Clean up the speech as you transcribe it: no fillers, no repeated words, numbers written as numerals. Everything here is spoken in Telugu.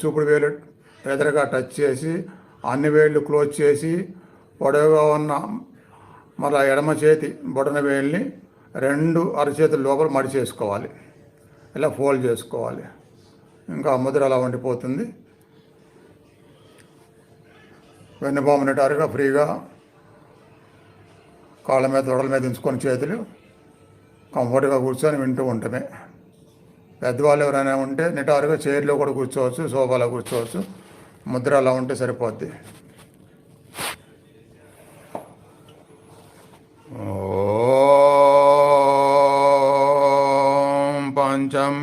చూపుడు వేలు ఎదురుగా టచ్ చేసి అన్ని వేళ్ళు క్లోజ్ చేసి పొడవుగా ఉన్న మళ్ళీ ఎడమ చేతి బొటన వేలిని 2 అరచేతుల లోపల మడిచేసుకోవాలి. ఇలా ఫోల్డ్ చేసుకోవాలి. ఇంకా ముద్ర అలా ఉండిపోతుంది. వెన్నుపాము నిటారుగా ఫ్రీగా కాళ్ళ మీద తొడల మీద ఉంచుకొని చేతులు కంఫర్ట్గా కూర్చొని వింటూ ఉండటమే. పెద్దవాళ్ళు ఎవరైనా ఉంటే నిటారుగా చైర్లో కూడా కూర్చోవచ్చు, సోఫాలో కూర్చోవచ్చు. ముద్ర అలా ఉంటే సరిపోద్ది. ఓం పంచం